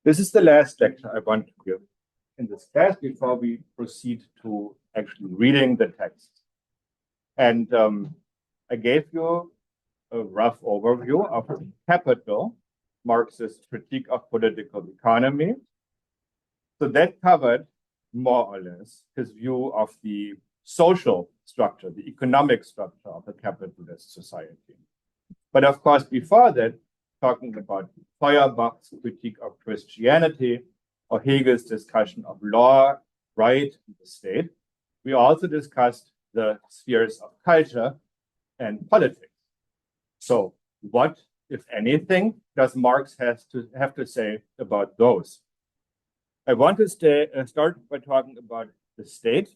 This is the last lecture I want to give in this class before we proceed to actually reading the text. And I gave you a rough overview of Capital, Marx's critique of political economy. So that covered more or less his view of the social structure, the economic structure of the capitalist society. But of course, before that, talking about Feuerbach's critique of Christianity or Hegel's discussion of law, right, and the state, we also discussed the spheres of culture and politics. So what, if anything, does Marx have to say about those? I want to start by talking about the state.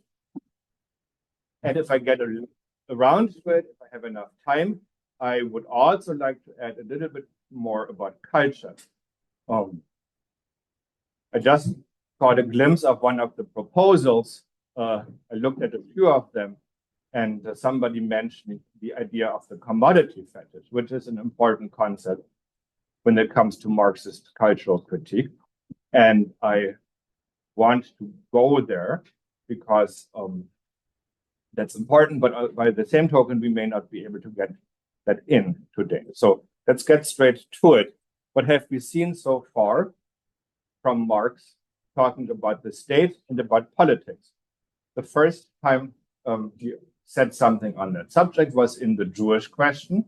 And if I get around to it, if I have enough time, I would also like to add a little bit more about culture. I just caught a glimpse of one of the proposals. I looked at a few of them, and somebody mentioned the idea of the commodity fetish, which is an important concept when it comes to Marxist cultural critique. And I want to go there because that's important, but by the same token, we may not be able to get that in today. So let's get straight to it. What have we seen so far from Marx talking about the state and about politics? The first time he said something on that subject was in the Jewish question,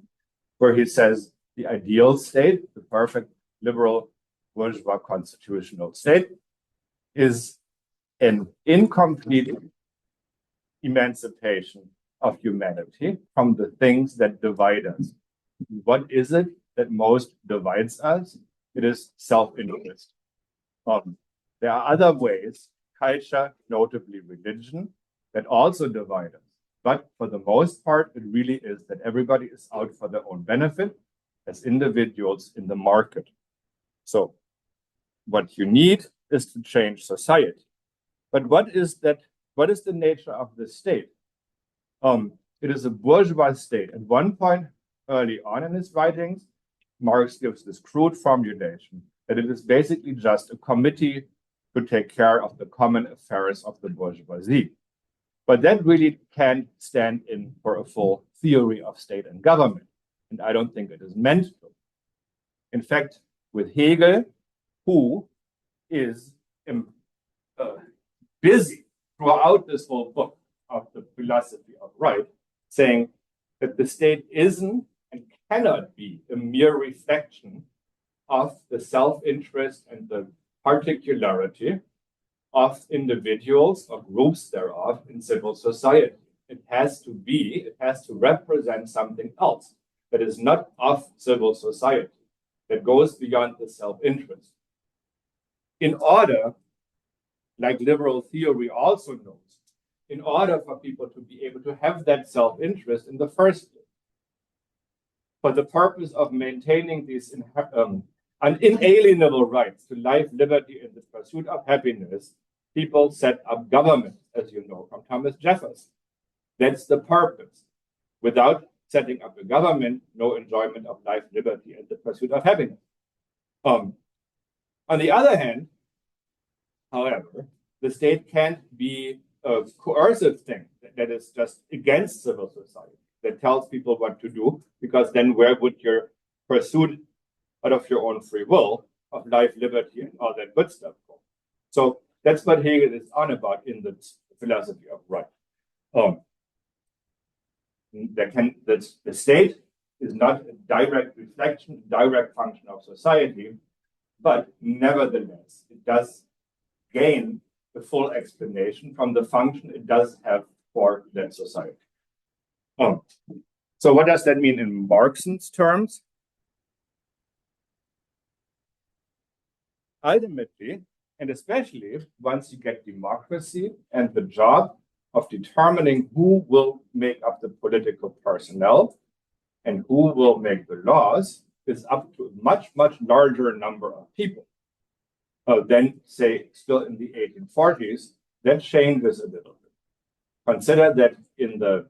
where he says the ideal state, the perfect liberal bourgeois constitutional state, is an incomplete emancipation of humanity from the things that divide us. What is it that most divides us? It is self-interest. There are other ways, culture, notably religion, that also divide us. But for the most part, it really is that everybody is out for their own benefit as individuals in the market. So what you need is to change society. But what is that? What is the nature of the state? It is a bourgeois state. At one point early on in his writings, Marx gives this crude formulation that it is basically just a committee to take care of the common affairs of the bourgeoisie. But that really can't stand in for a full theory of state and government. And I don't think it is meant to. In fact, with Hegel, who is busy throughout this whole book of the philosophy of right, saying that the state isn't and cannot be a mere reflection of the self-interest and the particularity of individuals or groups thereof in civil society. It has to represent something else that is not of civil society, that goes beyond the self-interest. In order, like liberal theory also knows, in order for people to be able to have that self-interest in the first place, for the purpose of maintaining these unalienable rights to life, liberty, and the pursuit of happiness, people set up government, as you know from Thomas Jefferson. That's the purpose. Without setting up a government, no enjoyment of life, liberty, and the pursuit of happiness. On the other hand, however, the state can't be a coercive thing that is just against civil society, that tells people what to do, because then where would your pursuit out of your own free will of life, liberty, and all that good stuff go? So that's what Hegel is on about in the philosophy of right. The state is not a direct reflection, direct function of society, but nevertheless, it does gain the full explanation from the function it does have for that society. So what does that mean in Marx's terms? Ultimately, and especially once you get democracy and the job of determining who will make up the political personnel and who will make the laws is up to a much, much larger number of people. Then, say, still in the 1840s, that changes a little bit. Consider that in the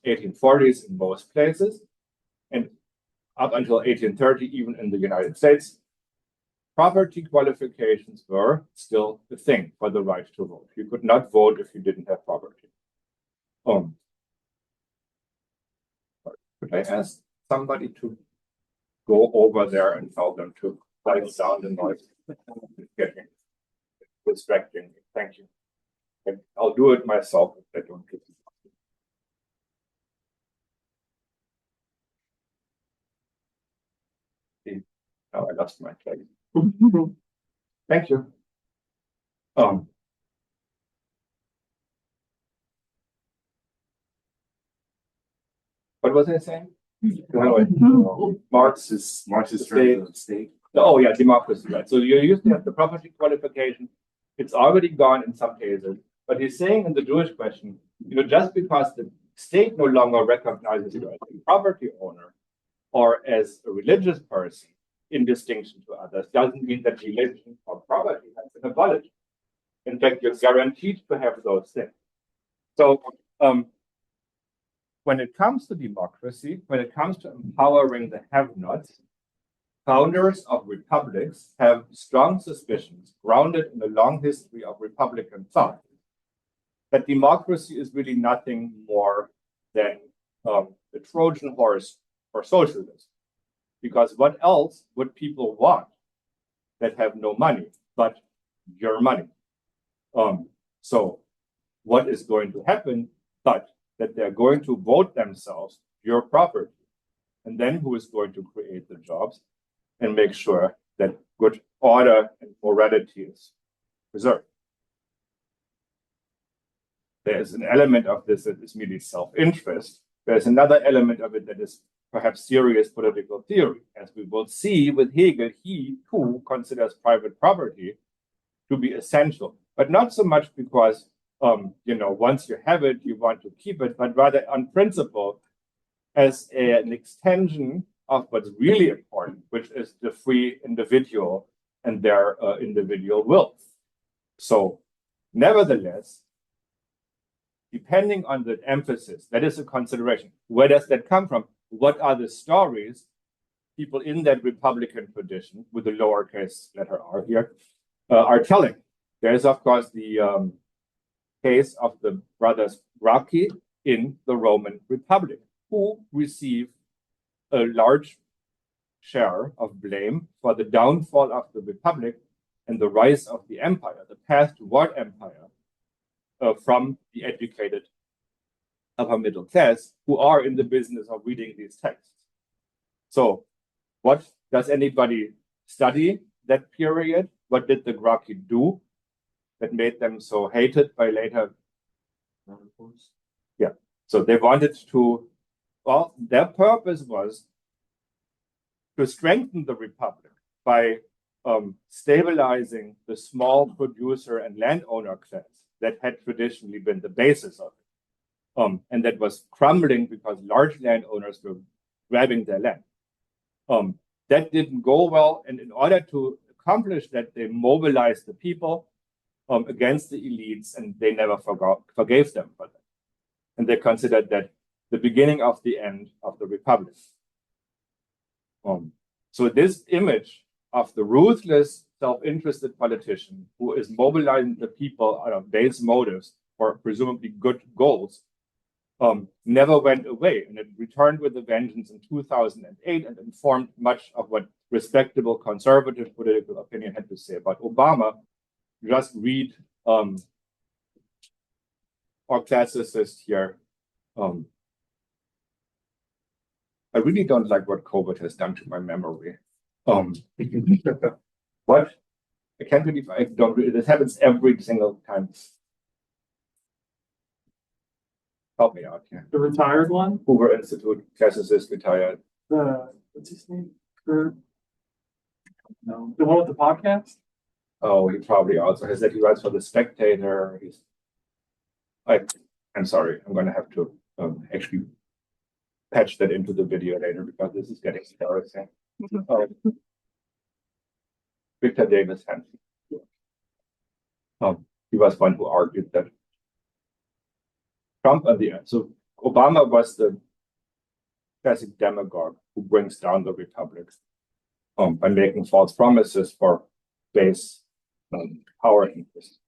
1840s in most places, and up until 1830, even in the United States, property qualifications were still a thing for the right to vote. You could not vote if you didn't have property. Could I ask somebody to go over there and tell them to quiet down the noise? It's getting distracting. Thank you. And I'll do it myself if they don't do it. Now I lost my place. Thank you. What was I saying? Marxist state. Oh yeah, democracy, right? So you used to have the property qualification. It's already gone in some cases. But he's saying in the Jewish question, just because the state no longer recognizes you as a property owner or as a religious person, in distinction to others, doesn't mean that religion or property has been abolished. In fact, you're guaranteed to have those things. So when it comes to democracy, when it comes to empowering the have-nots, founders of republics have strong suspicions, grounded in a long history of Republican thought, that democracy is really nothing more than the Trojan horse for socialism. Because what else would people want that have no money but your money? So what is going to happen but that they're going to vote themselves your property? And then who is going to create the jobs and make sure that good order and morality is preserved? There is an element of this that is merely self-interest. There's another element of it that is perhaps serious political theory. As we will see with Hegel, he too considers private property to be essential, but not so much because, once you have it, you want to keep it, but rather on principle as an extension of what's really important, which is the free individual and their individual will. So nevertheless, depending on the emphasis, that is a consideration. Where does that come from? What are the stories people in that Republican tradition, with the lowercase letter r here, are telling? There is, of course, the case of the brothers Gracchi in the Roman Republic, who receive a large share of blame for the downfall of the Republic and the rise of the empire, the path toward empire, from the educated upper middle class who are in the business of reading these texts. So what does anybody study that period? What did the Gracchi do that made them so hated by later? Yeah, so they wanted to, well, their purpose was to strengthen the Republic by stabilizing the small producer and landowner class that had traditionally been the basis of it. And that was crumbling because large landowners were grabbing their land. That didn't go well, and in order to accomplish that, they mobilized the people against the elites, and they never forgave them for that. And they considered that the beginning of the end of the Republic. So this image of the ruthless, self-interested politician who is mobilizing the people out of base motives for presumably good goals never went away, and it returned with a vengeance in 2008 and informed much of what respectable conservative political opinion had to say about Obama. Just read our classicist here. I really don't like what COVID has done to my memory. What? I can't believe I don't read. This happens every single time. Help me out here. The retired one? Hoover Institute, classicist, retired. What's his name? Kurt? No. The one with the podcast? Oh, he probably also has that. He writes for The Spectator. I'm sorry. I'm going to have to actually patch that into the video later because this is getting embarrassing. Victor Davis Hanson. He was one who argued that Trump at the end. So Obama was the classic demagogue who brings down the Republic. by making false promises for base power interests.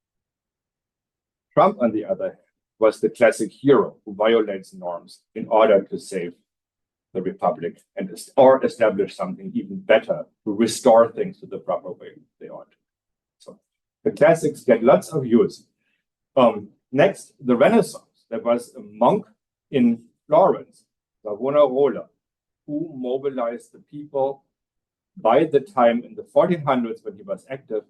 Trump, on the other hand, was the classic hero who violates norms in order to save the republic or establish something even better, to restore things to the proper way they ought to. So the classics get lots of use. Next, the Renaissance. There was a monk in Florence, Savonarola, who mobilized the people. By the time in the 1400s when he was active,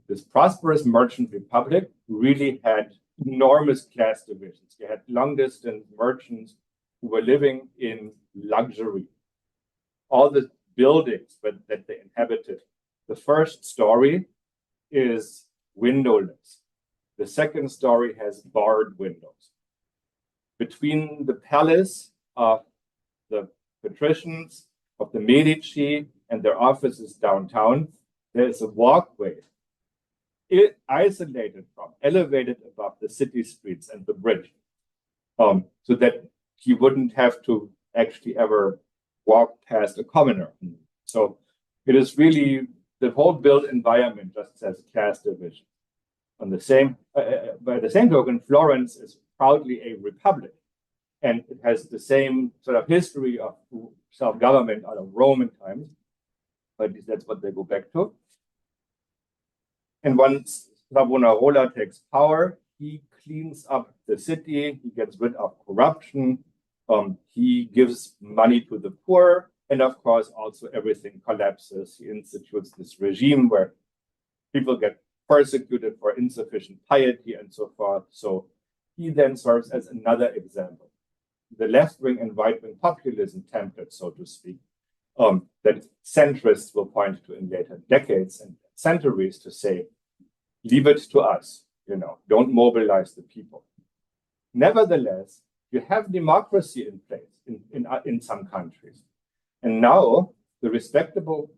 this prosperous merchant republic really had enormous class divisions. You had long-distance merchants who were living in luxury. All the buildings that they inhabited, the first story is windowless. The second story has barred windows. Between the palace of the patricians, of the Medici, and their offices downtown, there is a walkway isolated from, elevated above the city streets and the bridge, so that he wouldn't have to actually ever walk past a commoner. So it is really, the whole built environment just says class division. On the same, by the same token, Florence is proudly a republic, and it has the same sort of history of self-government out of Roman times, but at least that's what they go back to. And once Savonarola takes power, he cleans up the city, he gets rid of corruption, he gives money to the poor, and of course also everything collapses. He institutes this regime where people get persecuted for insufficient piety and so forth. So he then serves as another example. The left-wing and right-wing populism template, so to speak, that centrists will point to in later decades and centuries to say, leave it to us, don't mobilize the people. Nevertheless, you have democracy in place in some countries. And now the respectable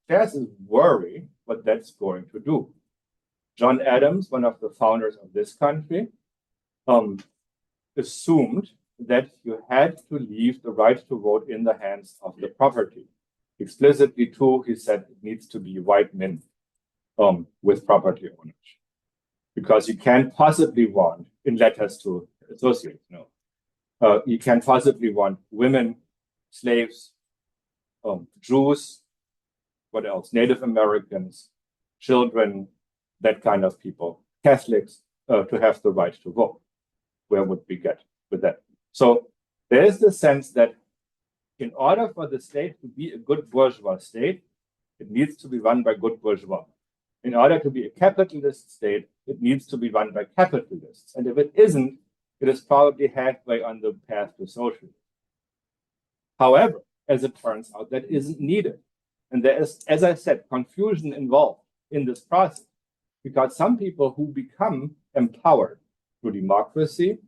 classes worry what that's going to do. John Adams, one of the founders of this country, assumed that you had to leave the right to vote in the hands of the property. Explicitly, too, he said it needs to be white men with property ownership. Because you can't possibly want, in letters to associates, you can't possibly want women, slaves, Jews, what else? Native Americans, children, that kind of people, Catholics, to have the right to vote. Where would we get with that? So there is the sense that in order for the state to be a good bourgeois state, it needs to be run by good bourgeois. In order to be a capitalist state, it needs to be run by capitalists. And if it isn't, it is probably halfway on the path to socialism. However, as it turns out, that isn't needed. And there is, as I said, confusion involved in this process, because some people who become empowered through democracy,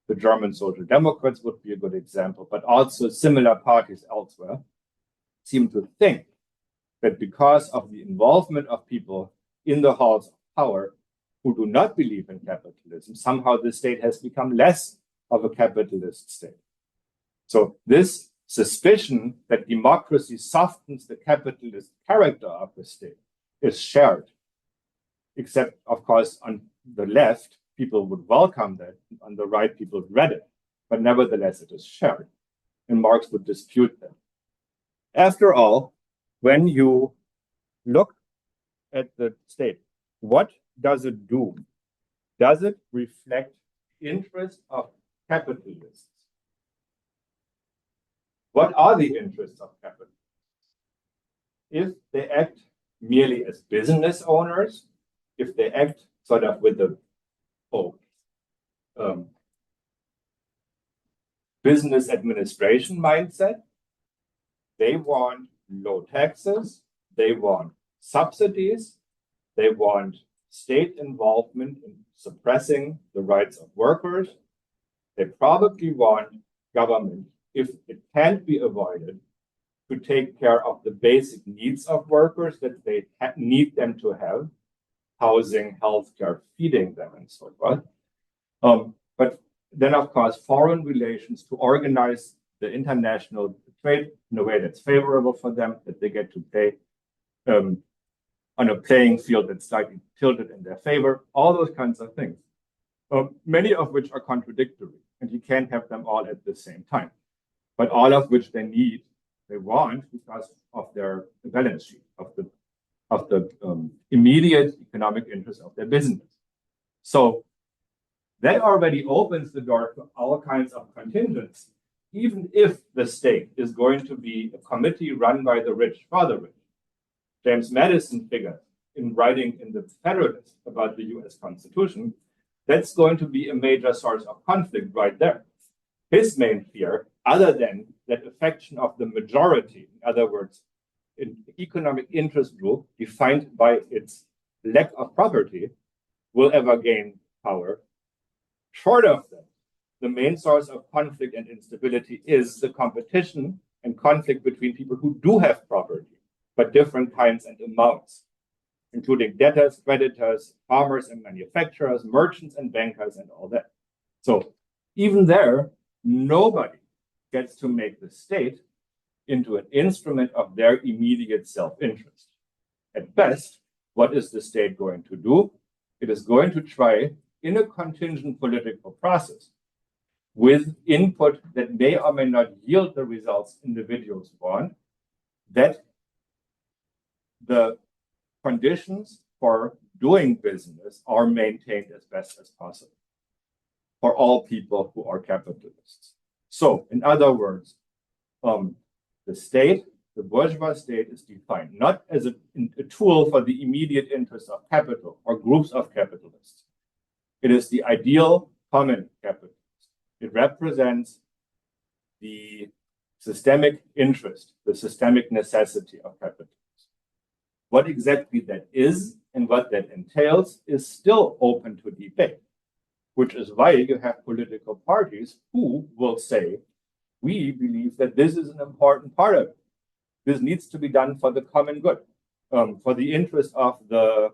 the German Social Democrats would be a good example, but also similar parties elsewhere, seem to think that because of the involvement of people in the halls of power who do not believe in capitalism, somehow the state has become less of a capitalist state. So this suspicion that democracy softens the capitalist character of the state is shared, except, of course, on the left, people would welcome that. On the right, people dread it. But nevertheless, it is shared. And Marx would dispute that. After all, when you look at the state, what does it do? Does it reflect the interest of capitalists? What are the interests of capitalists? If they act merely as business owners, if they act sort of with the business administration mindset, they want low taxes, they want subsidies, they want state involvement in suppressing the rights of workers. They probably want government, if it can't be avoided, to take care of the basic needs of workers that they need them to have, housing, healthcare, feeding them, and so forth. But then, of course, foreign relations, to organize the international trade in a way that's favorable for them, that they get to play on a playing field that's slightly tilted in their favor, all those kinds of things, many of which are contradictory, and you can't have them all at the same time, but all of which they want because of their balance sheet, of the immediate economic interest of their business. So that already opens the door to all kinds of contingents, even if the state is going to be a committee run by the rich for the rich. James Madison figured in writing in the Federalist about the US Constitution, that's going to be a major source of conflict right there. His main fear, other than that affection of the majority, in other words, an economic interest group defined by its lack of property, will ever gain power. Short of that, the main source of conflict and instability is the competition and conflict between people who do have property, but different kinds and amounts, including debtors, creditors, farmers and manufacturers, merchants and bankers, and all that. So even there, nobody gets to make the state into an instrument of their immediate self-interest. At best, what is the state going to do? It is going to try, in a contingent political process, with input that may or may not yield the results individuals want, that the conditions for doing business are maintained as best as possible for all people who are capitalists. So, in other words, the state, the bourgeois state, is defined not as a tool for the immediate interests of capital or groups of capitalists. It is the ideal common capitalist. It represents the systemic interest, the systemic necessity of capitalism. What exactly that is and what that entails is still open to debate, which is why you have political parties who will say, we believe that this is an important part of it. This needs to be done for the common good, for the interest of the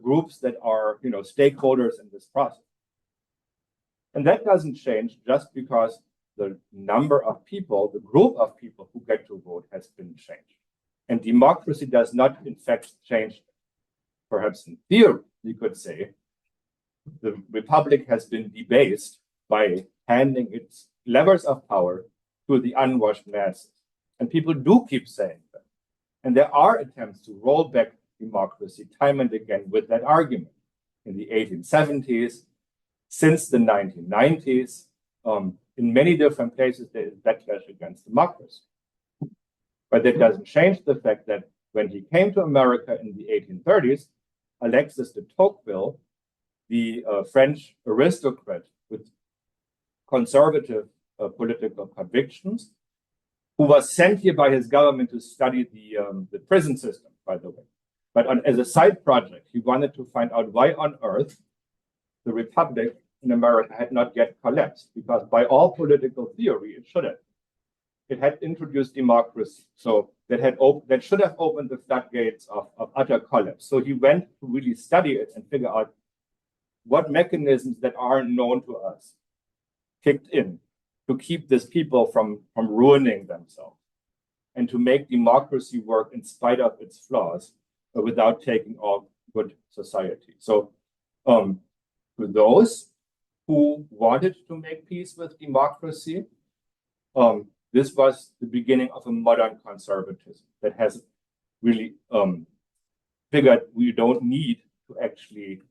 groups that are, stakeholders in this process. And that doesn't change just because the number of people, the group of people who get to vote has been changed. And democracy does not, in fact, change. Perhaps in theory, you could say, the republic has been debased by handing its levers of power to the unwashed masses. And people do keep saying that. And there are attempts to roll back democracy time and again with that argument. In the 1870s, since the 1990s, in many different places, there is backlash against democracy. But that doesn't change the fact that when he came to America in the 1830s, Alexis de Tocqueville, the French aristocrat with conservative political convictions, who was sent here by his government to study the prison system, by the way. But as a side project, he wanted to find out why on earth the republic in America had not yet collapsed, because by all political theory, it should have. It had introduced democracy, so that should have opened the floodgates of utter collapse. So he went to really study it and figure out what mechanisms that aren't known to us kicked in to keep these people from ruining themselves and to make democracy work in spite of its flaws without taking all good society. So to those who wanted to make peace with democracy, this was the beginning of a modern conservatism that has really figured we don't need to actually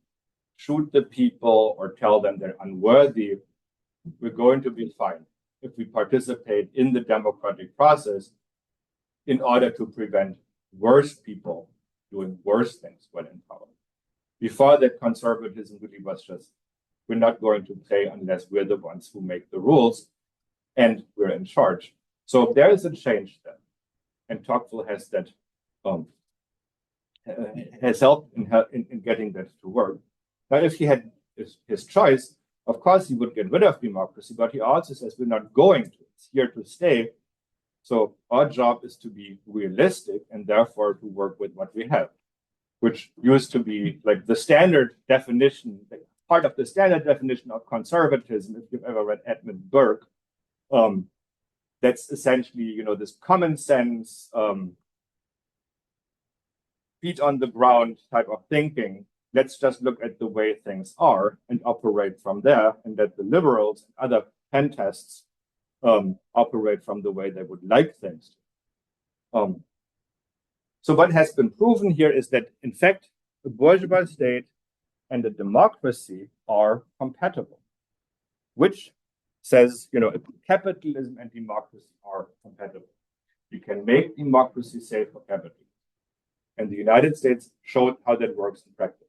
shoot the people or tell them they're unworthy. We're going to be fine if we participate in the democratic process in order to prevent worse people doing worse things when in power. Before that, conservatism really was just, we're not going to play unless we're the ones who make the rules and we're in charge. So there is a change there. And Tocqueville has that has helped in getting that to work. Now, if he had his choice, of course, he would get rid of democracy, but he also says we're not going to. It's here to stay. So our job is to be realistic and therefore to work with what we have, which used to be like the standard definition, part of the standard definition of conservatism, if you've ever read Edmund Burke, that's essentially, you know, this common sense, feet on the ground type of thinking. Let's just look at the way things are and operate from there, and that the liberals and other pen tests operate from the way they would like things to. So what has been proven here is that, in fact, the bourgeois state and the democracy are compatible, which says, you know, capitalism and democracy are compatible. You can make democracy safe for capitalism. And the United States showed how that works in practice.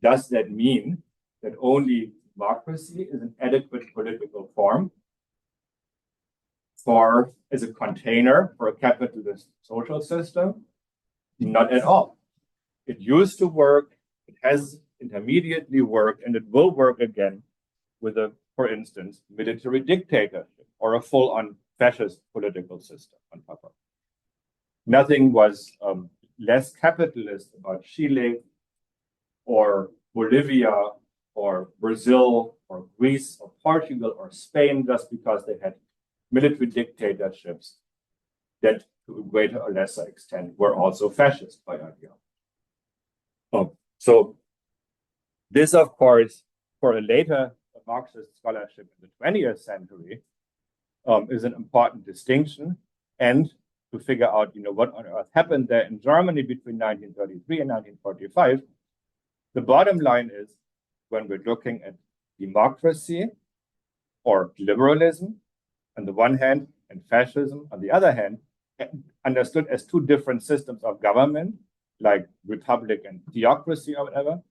Does that mean that only democracy is an adequate political form as a container for a capitalist social system? Not at all. It used to work, it has intermediately worked, and it will work again with a, for instance, military dictatorship or a full-on fascist political system on top of it. Nothing was less capitalist about Chile or Bolivia or Brazil or Greece or Portugal or Spain just because they had military dictatorships that, to a greater or lesser extent, were also fascist by ideology. So this, of course, for a later Marxist scholarship in the 20th century, is an important distinction, and to figure out, you know, what on earth happened there in Germany between 1933 and 1945. The bottom line is, when we're looking at democracy or liberalism on the one hand and fascism on the other hand, understood as two different systems of government, like republic and theocracy or whatever.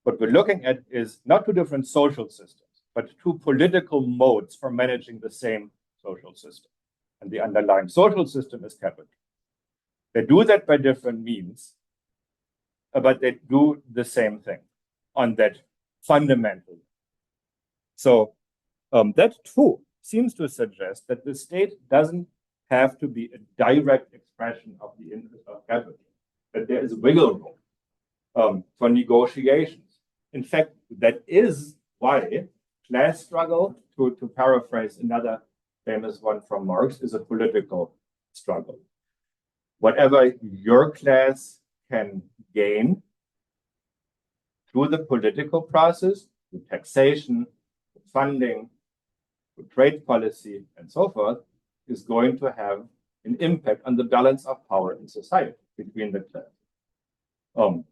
What we're looking at is not two different social systems, but two political modes for managing the same social system. And the underlying social system is capital. They do that by different means, but they do the same thing on that fundamental. So that too seems to suggest that the state doesn't have to be a direct expression of the interest of capital, that there is wiggle room for negotiations. In fact, that is why class struggle, to paraphrase another famous one from Marx, is a political struggle. Whatever your class can gain through the political process, through taxation, through funding, through trade policy, and so forth, is going to have an impact on the balance of power in society between the classes.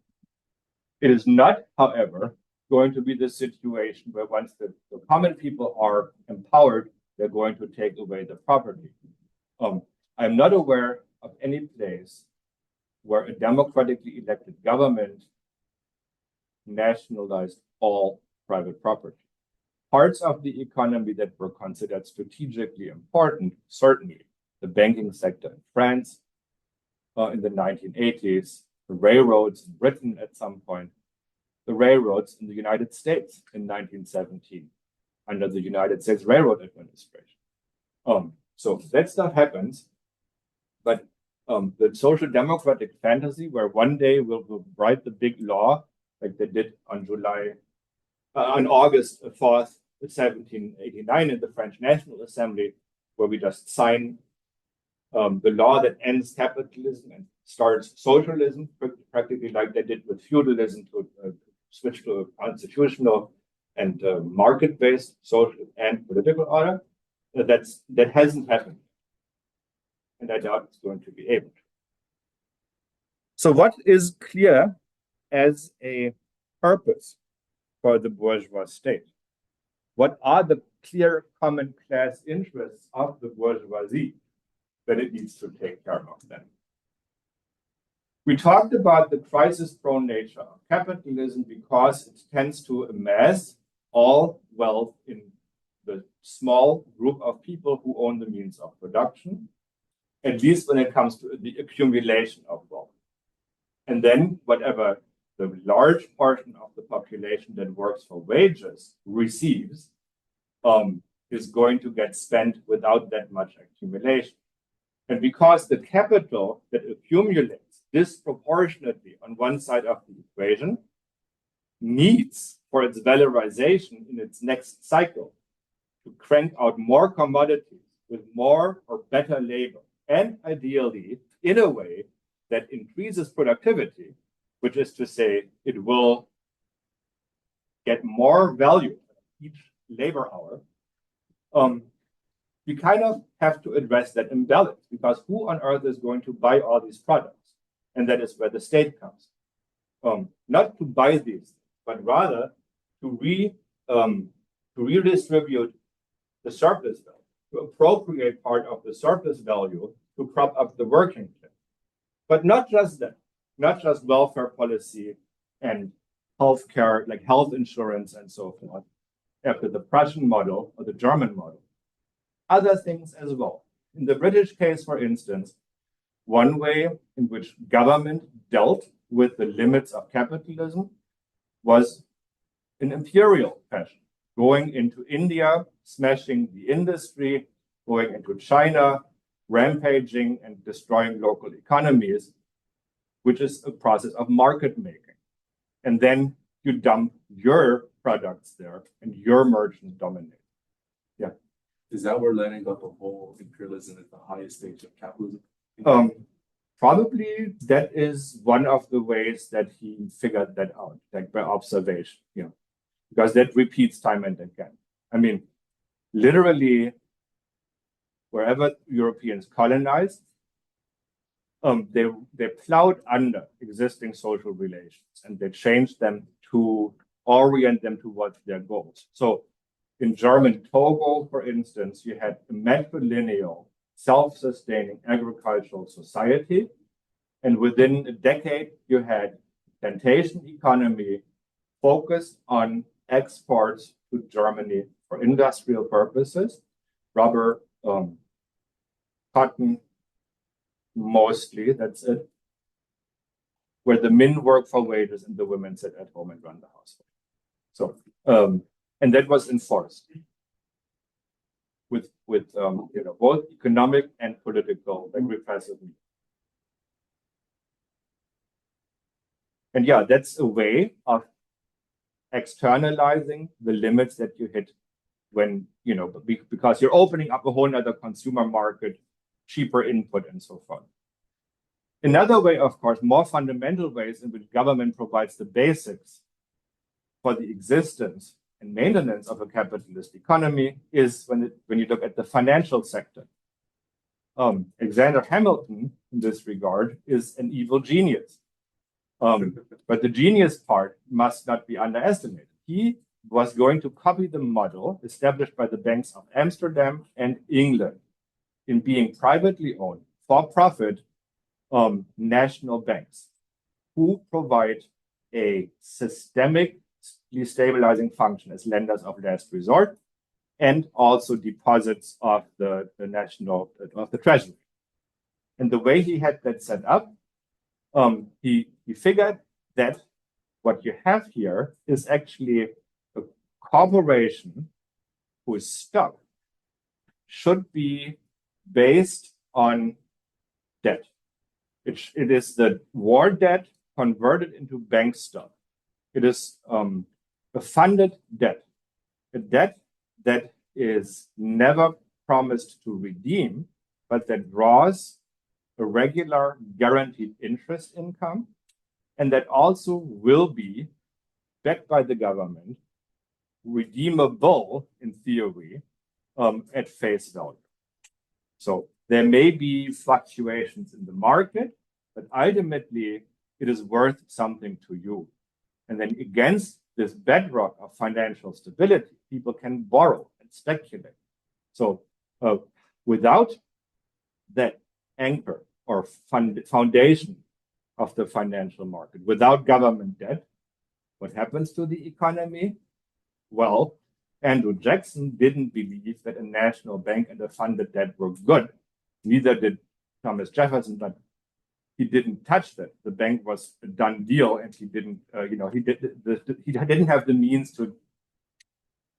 It is not, however, going to be the situation where once the common people are empowered, they're going to take away the property. I'm not aware of any place where a democratically elected government nationalized all private property. Parts of the economy that were considered strategically important, certainly the banking sector in France in the 1980s, the railroads in Britain at some point, the railroads in the United States in 1917 under the United States Railroad Administration. So that stuff happens, but the social democratic fantasy where one day we'll write the big law like they did on August 4th, 1789 in the French National Assembly, where we just sign the law that ends capitalism and starts socialism, practically like they did with feudalism to switch to a constitutional and market-based social and political order. That hasn't happened, and I doubt it's going to be able to. So what is clear as a purpose for the bourgeois state? What are the clear common class interests of the bourgeoisie that it needs to take care of then? We talked about the crisis-prone nature of capitalism because it tends to amass all wealth in the small group of people who own the means of production, at least when it comes to the accumulation of wealth. And then whatever the large portion of the population that works for wages receives is going to get spent without that much accumulation. And because the capital that accumulates disproportionately on one side of the equation needs for its valorization in its next cycle to crank out more commodities with more or better labor, and ideally in a way that increases productivity, which is to say it will get more value each labor hour, you kind of have to address that imbalance, because who on earth is going to buy all these products? And that is where the state comes. Not to buy these, but rather to redistribute the surplus value, to appropriate part of the surplus value to prop up the working class. But not just that, not just welfare policy and healthcare, like health insurance and so forth, after the Prussian model or the German model. Other things as well. In the British case, for instance, one way in which government dealt with the limits of capitalism was in imperial fashion, going into India, smashing the industry, going into China, rampaging and destroying local economies, which is a process of market making. And then you dump your products there and your merchants dominate. Yeah. Is that where Lenin got the whole imperialism at the highest stage of capitalism? Probably that is one of the ways that he figured that out, like by observation, because that repeats time and again. I mean, literally, wherever Europeans colonized, they plowed under existing social relations and they changed them to orient them towards their goals. So in German Togo, for instance, you had a matrilineal, self-sustaining agricultural society. And within a decade, you had plantation economy focused on exports to Germany for industrial purposes, rubber, cotton, mostly, that's it, where the men work for wages and the women sit at home and run the household. So, and that was enforced with both economic and political, like repressive means. And yeah, that's a way of externalizing the limits that you hit when, because you're opening up a whole other consumer market, cheaper input and so forth. Another way, of course, more fundamental ways in which government provides the basics for the existence and maintenance of a capitalist economy is when you look at the financial sector. Alexander Hamilton, in this regard, is an evil genius. But the genius part must not be underestimated. He was going to copy the model established by the banks of Amsterdam and England in being privately owned, for-profit national banks who provide a systemically stabilizing function as lenders of last resort and also deposits of the treasury. And the way he had that set up, he figured that what you have here is actually a corporation whose stock should be based on debt. It is the war debt converted into bank stock. It is a funded debt, a debt that is never promised to redeem, but that draws a regular guaranteed interest income, and that also will be backed by the government, redeemable in theory, at face value. So there may be fluctuations in the market, but ultimately it is worth something to you. And then against this bedrock of financial stability, people can borrow and speculate. So without that anchor or foundation of the financial market, without government debt, what happens to the economy? Well, Andrew Jackson didn't believe that a national bank and a funded debt were good. Neither did Thomas Jefferson, but he didn't touch that. The bank was a done deal, and he didn't, he didn't have the means to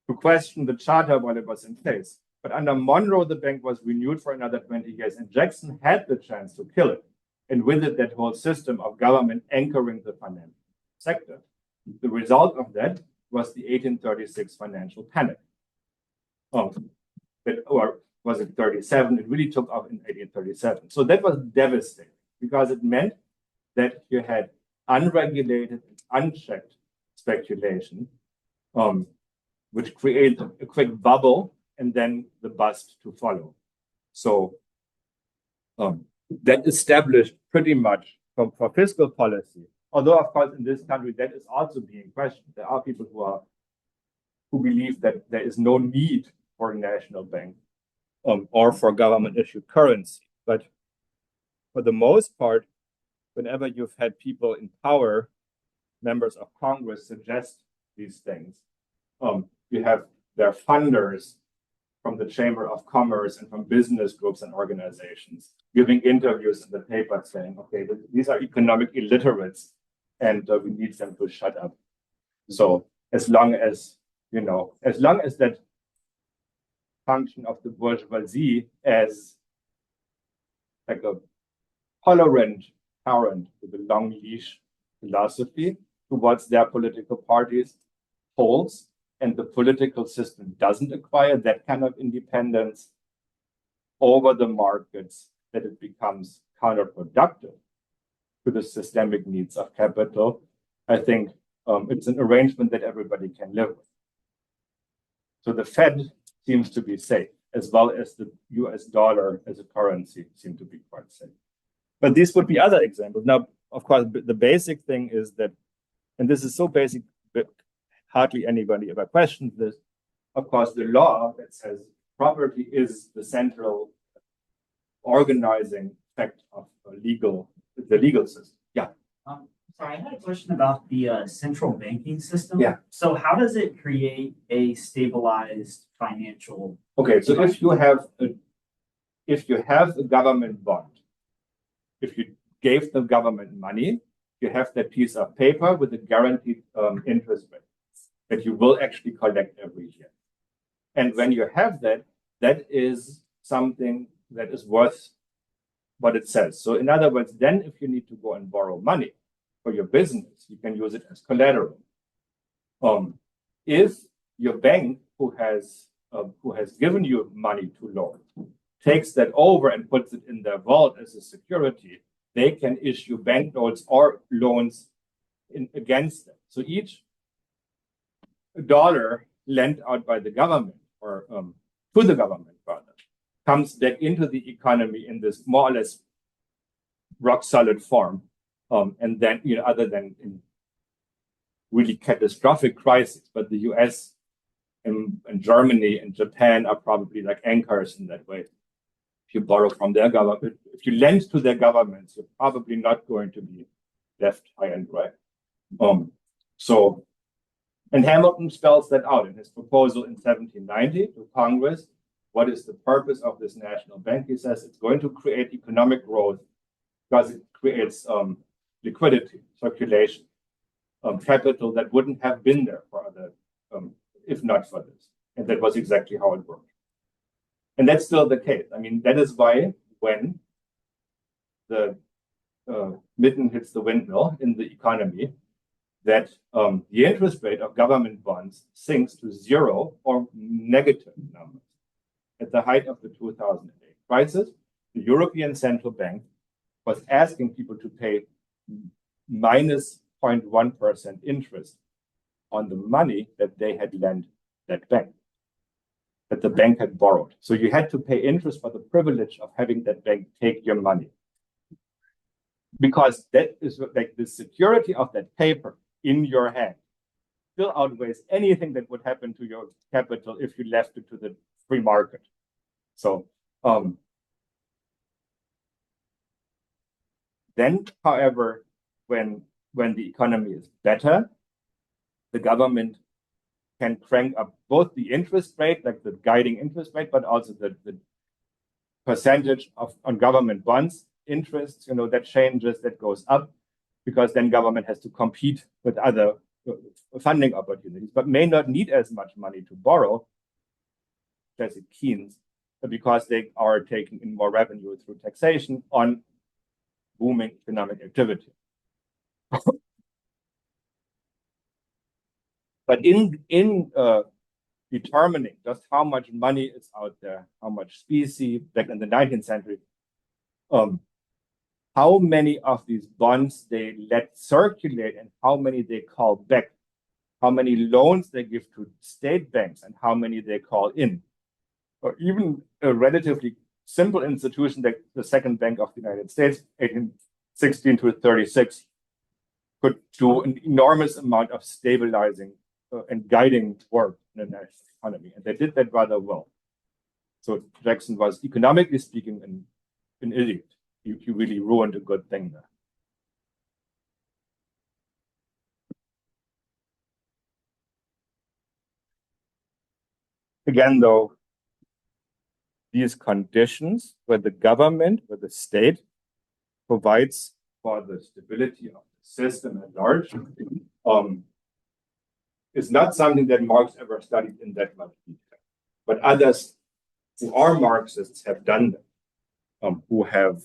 question the charter while it was in place. But under Monroe, the bank was renewed for another 20 years, and Jackson had the chance to kill it. And with it, that whole system of government anchoring the financial sector. The result of that was the 1836 financial panic. was it 37? It really took off in 1837. So that was devastating because it meant that you had unregulated, unchecked speculation, which created a quick bubble and then the bust to follow. So that established pretty much for fiscal policy. Although, of course, in this country, that is also being questioned. There are people who believe that there is no need for a national bank or for government-issued currency. But for the most part, whenever you've had people in power, members of Congress suggest these things, you have their funders from the Chamber of Commerce and from business groups and organizations giving interviews in the paper saying, okay, these are economic illiterates and we need them to shut up. So as long as that function of the bourgeoisie as like a tolerant parent with a long leash philosophy towards their political parties holds, and the political system doesn't acquire that kind of independence over the markets, that it becomes counterproductive to the systemic needs of capital, I think it's an arrangement that everybody can live with. So the Fed seems to be safe, as well as the US dollar as a currency seem to be quite safe. But these would be other examples. Now, of course, the basic thing is that, and this is so basic that hardly anybody ever questions this, of course, the law that says property is the central organizing fact of the legal system. Yeah. Sorry, I had a question about the central banking system. Yeah. So how does it create a stabilized financial? Okay, so if you have a government bond, if you gave the government money, you have that piece of paper with a guaranteed interest rate that you will actually collect every year. And when you have that, that is something that is worth what it says. So in other words, then if you need to go and borrow money for your business, you can use it as collateral. If your bank who has given you money to loan takes that over and puts it in their vault as a security, they can issue banknotes or loans against them. So each dollar lent out by the government or to the government rather comes back into the economy in this more or less rock solid form. And then, other than in really catastrophic crises, but the US and Germany and Japan are probably like anchors in that way. If you borrow from their government, if you lend to their governments, you're probably not going to be left high and dry. And Hamilton spells that out in his proposal in 1790 to Congress. What is the purpose of this national bank? He says it's going to create economic growth because it creates liquidity, circulation, capital that wouldn't have been there for other, if not for this. And that was exactly how it worked. And that's still the case. I mean, that is why when the mitten hits the windmill in the economy, that the interest rate of government bonds sinks to zero or negative numbers. At the height of the 2008 crisis, the European Central Bank was asking people to pay minus 0.1% interest on the money that they had lent that bank, that the bank had borrowed. So you had to pay interest for the privilege of having that bank take your money. Because that is like the security of that paper in your hand still outweighs anything that would happen to your capital if you left it to the free market. So then, however, when the economy is better, the government can crank up both the interest rate, like the guiding interest rate, but also the percentage on government bonds interest, that changes, that goes up, because then government has to compete with other funding opportunities, but may not need as much money to borrow, as it Keynes, because they are taking in more revenue through taxation on booming economic activity. But in determining just how much money is out there, how much specie back in the 19th century, how many of these bonds they let circulate and how many they call back, how many loans they give to state banks and how many they call in. Or even a relatively simple institution like the Second Bank of the United States, 1816 to 36, could do an enormous amount of stabilizing and guiding work in the national economy. And they did that rather well. So Jackson was, economically speaking, an idiot. He really ruined a good thing there. Again, though, these conditions where the government, where the state provides for the stability of the system at large, is not something that Marx ever studied in that much detail. But others who are Marxists have done that, who have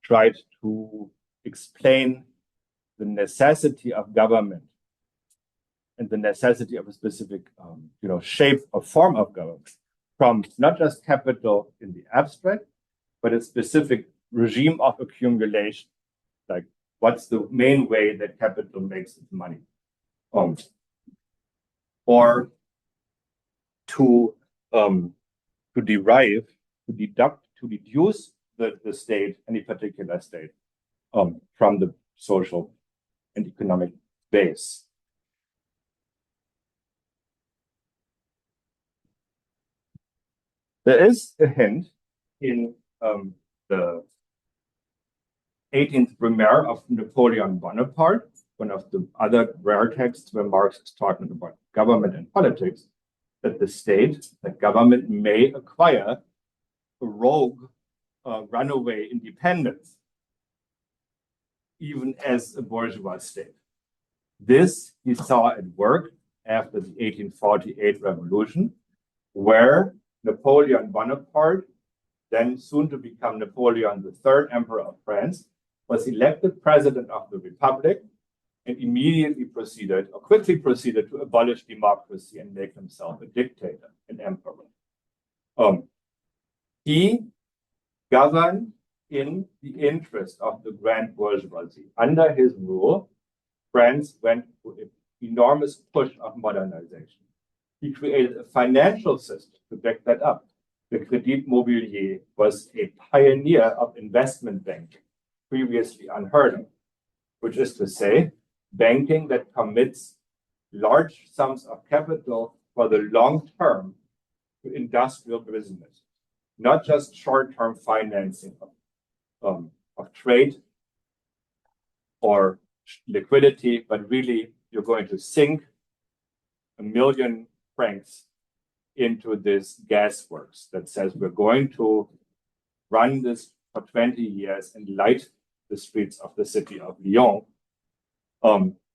tried to explain the necessity of government and the necessity of a specific shape or form of government from not just capital in the abstract, but a specific regime of accumulation. Like, what's the main way that capital makes its money? Or to derive, to deduct, to deduce the state, any particular state, from the social and economic base. There is a hint in the 18th Brumaire of Napoleon Bonaparte, one of the other rare texts where Marx is talking about government and politics, that the state, that government may acquire a rogue runaway independence, even as a bourgeois state. This he saw at work after the 1848 revolution, where Napoleon Bonaparte, then soon to become Napoleon III, Emperor of France, was elected president of the Republic and immediately proceeded, or quickly proceeded, to abolish democracy and make himself a dictator, an emperor. He governed in the interest of the grand bourgeoisie. Under his rule, France went through an enormous push of modernization. He created a financial system to back that up. The Crédit Mobilier was a pioneer of investment banking, previously unheard of, which is to say, banking that commits large sums of capital for the long term to industrial business, not just short-term financing of trade or liquidity, but really you're going to sink 1 million francs into this gas works that says we're going to run this for 20 years and light the streets of the city of Lyon.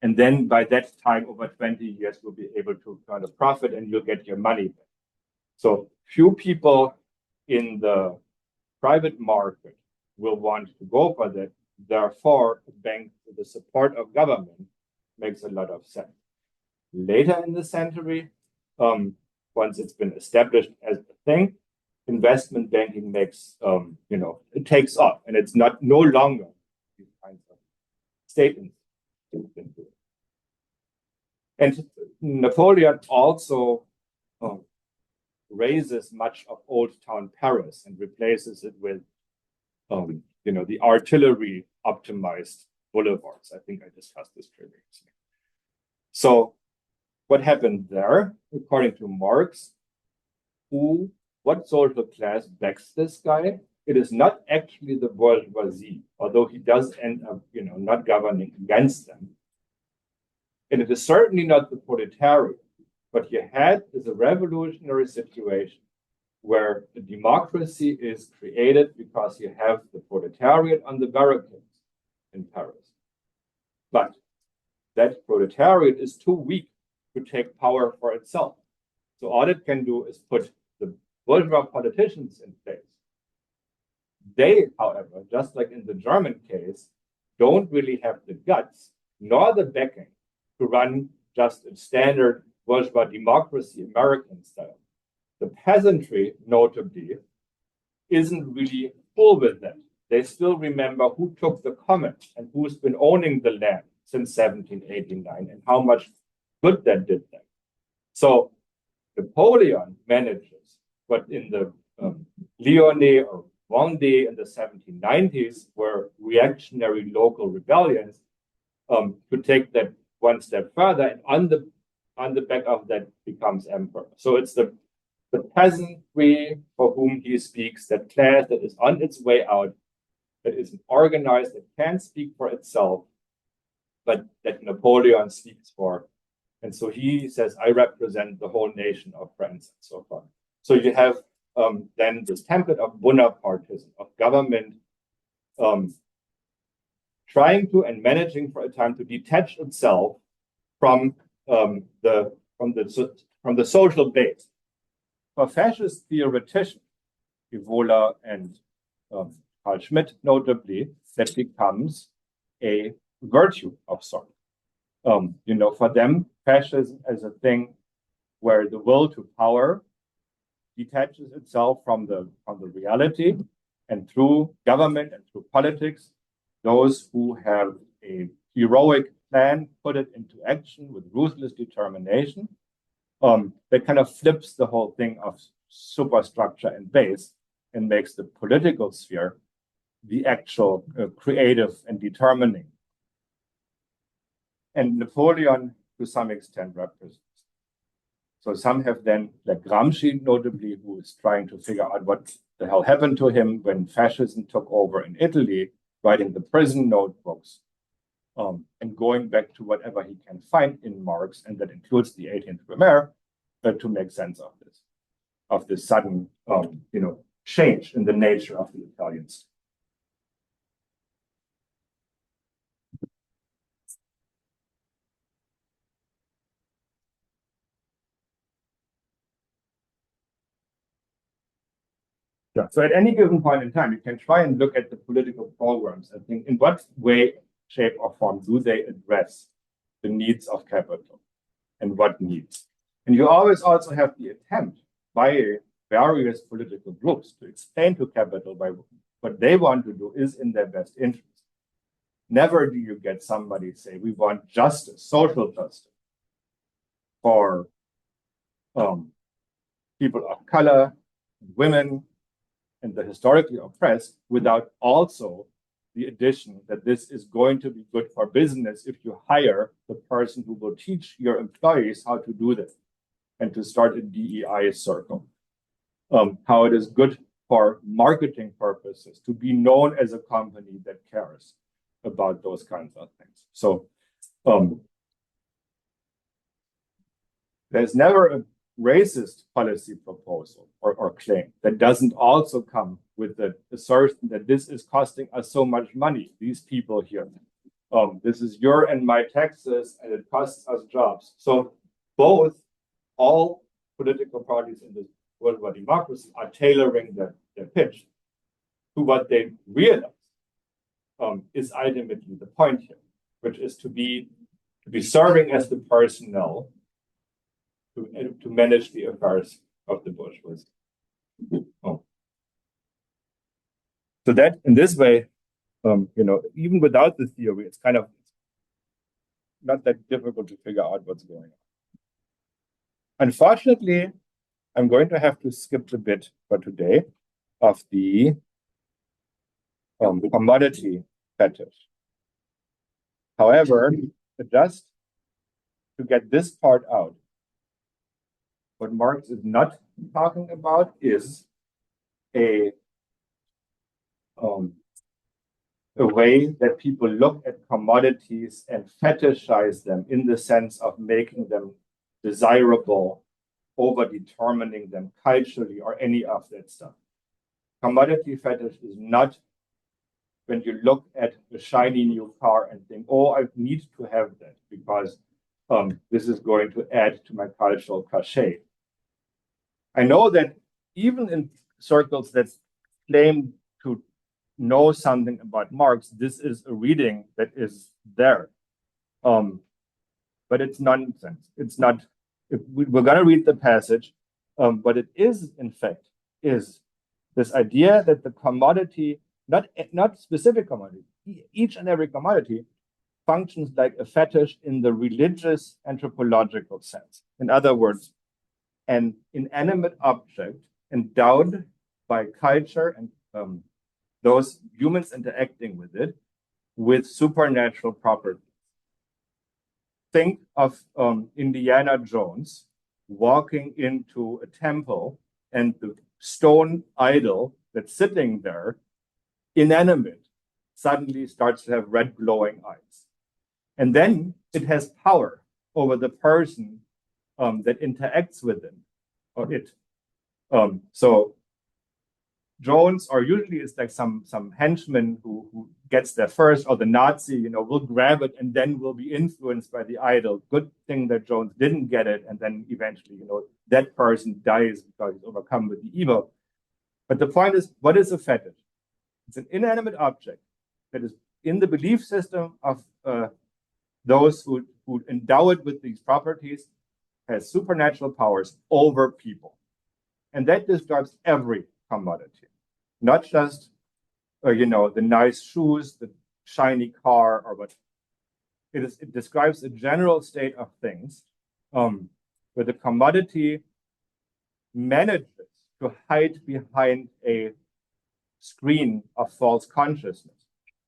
And then by that time, over 20 years, we'll be able to earn a profit and you'll get your money back. So few people in the private market will want to go for that. Therefore, a bank with the support of government makes a lot of sense. Later in the century, once it's been established as a thing, investment banking makes, it takes off, and it's no longer these kinds of statements. And Napoleon also raises much of Old Town Paris and replaces it with, the artillery optimized boulevards. I think I discussed this previously. So what happened there, according to Marx, what social class backs this guy? It is not actually the bourgeoisie, although he does end up, not governing against them. And it is certainly not the proletariat. What you had is a revolutionary situation where the democracy is created because you have the proletariat on the barricades in Paris. But that proletariat is too weak to take power for itself. So all it can do is put the bourgeois politicians in place. They, however, just like in the German case, don't really have the guts nor the backing to run just a standard bourgeois democracy, American style, the peasantry, notably, isn't really full with that. They still remember who took the comet and who's been owning the land since 1789 and how much good that did them. So Napoleon manages, but in the Lyonnais or Vendée in the 1790s were reactionary local rebellions, to take that one step further, and on the back of that becomes emperor. So it's the peasantry for whom he speaks, that class that is on its way out, that is organized, that can speak for itself, but that Napoleon speaks for. And so he says, I represent the whole nation of France and so forth. So you have then this template of Bonapartism, of government trying to and managing for a time to detach itself from the social base. For fascist theoreticians, Evola and Carl Schmitt notably, that becomes a virtue of sort. For them, fascism as a thing where the will to power detaches itself from the reality, and through government and through politics, those who have a heroic plan put it into action with ruthless determination. That kind of flips the whole thing of superstructure and base and makes the political sphere the actual creative and determining. And Napoleon, to some extent, represents. So some have then, like Gramsci, notably, who is trying to figure out what the hell happened to him when fascism took over in Italy, writing the prison notebooks, and going back to whatever he can find in Marx, and that includes the 18th Brumaire, to make sense of this sudden, change in the nature of the Italian state. Yeah. So at any given point in time, you can try and look at the political programs and think in what way, shape, or form do they address the needs of capital and what needs. And you always also have the attempt by various political groups to explain to capital by what they want to do is in their best interest. Never do you get somebody say, we want justice, social justice for people of color, women, and the historically oppressed, without also the addition that this is going to be good for business if you hire the person who will teach your employees how to do this and to start a DEI circle. How it is good for marketing purposes to be known as a company that cares about those kinds of things. So there's never a racist policy proposal or claim that doesn't also come with the assertion that this is costing us so much money, these people here. This is your and my taxes, and it costs us jobs. So all political parties in this worldwide democracy are tailoring their pitch to what they realize is ultimately the point here, which is to be serving as the personnel to manage the affairs of the bourgeoisie. So that in this way, even without the theory, it's kind of not that difficult to figure out what's going on. Unfortunately, I'm going to have to skip the bit for today of the commodity fetish. However, just to get this part out, what Marx is not talking about is a way that people look at commodities and fetishize them in the sense of making them desirable, over determining them culturally, or any of that stuff. Commodity fetish is not when you look at a shiny new car and think, oh, I need to have that because this is going to add to my cultural cachet. I know that even in circles that claim to know something about Marx, this is a reading that is there. But it's nonsense. It's not we're going to read the passage, but it is, in fact, is this idea that the commodity, not specific commodity, each and every commodity functions like a fetish in the religious anthropological sense. In other words, an inanimate object endowed by culture and those humans interacting with it with supernatural properties. Think of Indiana Jones walking into a temple and the stone idol that's sitting there, inanimate, suddenly starts to have red glowing eyes. And then it has power over the person that interacts with it or it. So Jones, or usually it's like some henchman who gets there first, or the Nazi, will grab it and then will be influenced by the idol. Good thing that Jones didn't get it, and then eventually, that person dies because he's overcome with the evil. But the point is, what is a fetish? It's an inanimate object that is in the belief system of those who endow it with these properties, has supernatural powers over people. And that describes every commodity, not just, the nice shoes, the shiny car, or what. It describes a general state of things where the commodity manages to hide behind a screen of false consciousness.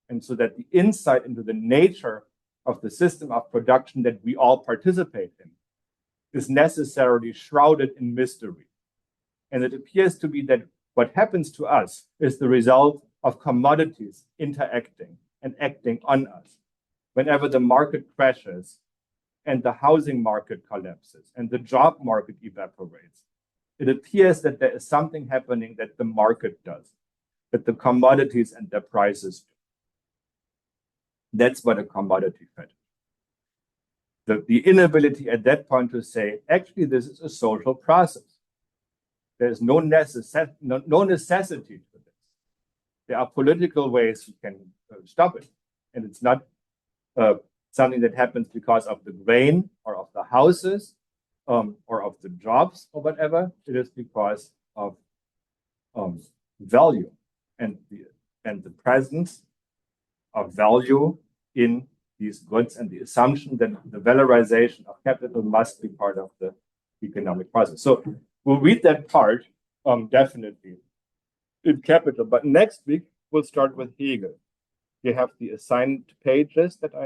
And so that the insight into the nature of the system of production that we all participate in is necessarily shrouded in mystery. And it appears to be that what happens to us is the result of commodities interacting and acting on us. Whenever the market crashes and the housing market collapses and the job market evaporates, it appears that there is something happening that the market does, that the commodities and their prices do. That's what a commodity fetish. The inability at that point to say, actually, this is a social process. There's no necessity to this. There are political ways you can stop it. And it's not something that happens because of the grain or of the houses or of the jobs or whatever. It is because of value and the presence of value in these goods and the assumption that the valorization of capital must be part of the economic process. So we'll read that part definitely in Capital, but next week we'll start with Hegel. You have the assigned pages that I